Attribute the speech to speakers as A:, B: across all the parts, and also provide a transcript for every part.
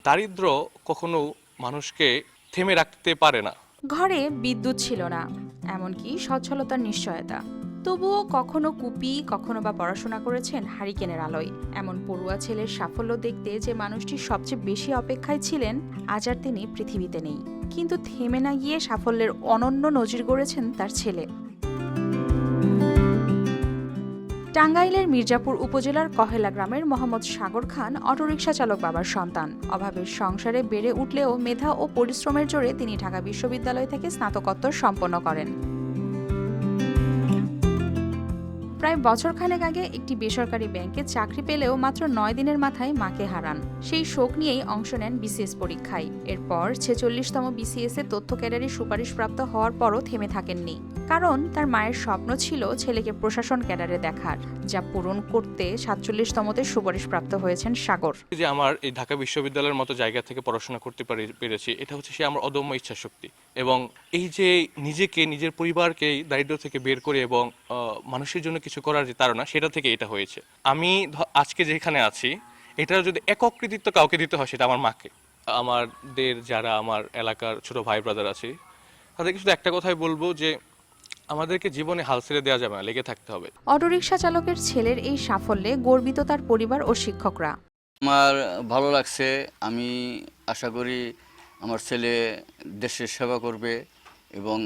A: দারিদ্র্য কখনো মানুষকে থেমে রাখতে পারে না।
B: ঘরে বিদ্যুৎ ছিল না, এমনকি সচ্ছলতার নিশ্চয়তা। তবুও কখনো কুপি, কখনো বা পড়াশোনা করেছেন হারিকেনের আলোয়। এমন পড়ুয়া ছেলের সাফল্য দেখতে যে মানুষটি সবচেয়ে বেশি অপেক্ষায় ছিলেন, আজ আর তিনি পৃথিবীতে নেই। কিন্তু থেমে না গিয়ে সাফল্যের অনন্য নজির গড়েছেন তার ছেলে। টাঙ্গাইলের মির্জাপুর উপজেলার কহেলা গ্রামের মোহাম্মদ সাগর খান অটোরিকশা চালক বাবার সন্তান। অভাবের সংসারে বেড়ে উঠলেও মেধা ও পরিশ্রমের জোরে তিনি ঢাকা বিশ্ববিদ্যালয় থেকে স্নাতকোত্তর সম্পন্ন করেন। প্রায় বছরখানেক আগে একটি বেসরকারি ব্যাংকে চাকরি পেলেও মাত্র 9 দিনের মাথায় মাকে হারান। সেই শোক নিয়েই অংশ নেন বিসিএস পরীক্ষায়। এরপর 46তম বিসিএস এ তথ্য ক্যাডারে সুপারিশপ্রাপ্ত হওয়ার পরও থেমে থাকেননি। কারণ তার মায়ের স্বপ্ন ছিল ছেলেকে প্রশাসন ক্যাডারে দেখার, যা পূরণ করতে 47তমতে সুপারিশপ্রাপ্ত হয়েছেন সাগর।
A: যে আমার এই ঢাকা বিশ্ববিদ্যালয়ের মতো জায়গা থেকে পড়াশোনা করতে পেরেছি, এটা হচ্ছে সে আমার অদম্য ইচ্ছাশক্তি। এবং এই যে নিজেকে, নিজের পরিবারকে দারিদ্র্য থেকে বের করে এবং মানুষের জন্য কিছু করার যে তাড়না, সেটা থেকে এটা হয়েছে। আমি আজকে যেখানে আছি, এটার যদি একক কৃতিত্ব কাউকে দিতে হয়, সেটা আমার মাকে। আমাদের যারা আমার এলাকার ছোট ভাই ব্রাদার আছে, তাদেরকে শুধু একটা কথাই বলবো যে আমাদেরকে জীবনে হাল ছেড়ে দেওয়া যাবে না, লেগে থাকতে হবে।
B: অটোরিকশা চালকের ছেলের এই সাফল্যে গর্বিত তার পরিবার ও শিক্ষকরা।
C: আমার ভালো লাগছে। আমি আশা করি আমার ছেলে দেশের সেবা করবে এবং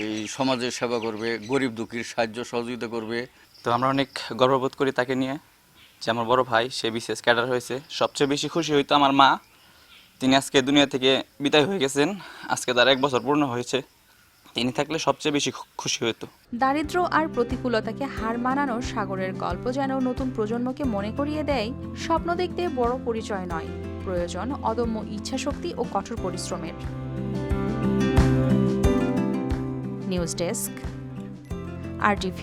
C: এই সমাজের সেবা করবে, গরিব দুঃখীর সাহায্য সহযোগিতা করবে।
D: তো আমরা অনেক গর্ববোধ করি তাকে নিয়ে, যে আমার বড় ভাই সে বিসিএস ক্যাডার হয়েছে। সবচেয়ে বেশি খুশি হইতো আমার মা, তিনি আজকে দুনিয়া থেকে বিদায় হয়ে গেছেন। আজকে তার 1 বছর পূর্ণ হয়েছে। তিনি থাকলে সবচেয়ে বেশি খুশি হতো।
B: দারিদ্র্য আর প্রতিকূলতাকে হার মানানো সাগরের গল্প যেন নতুন প্রজন্মকে মনে করিয়ে দেয়, স্বপ্ন দেখতে বড় পরিচয় নয়, প্রয়োজন অদম্য ইচ্ছাশক্তি ও কঠোর পরিশ্রমের। News desk, RTV।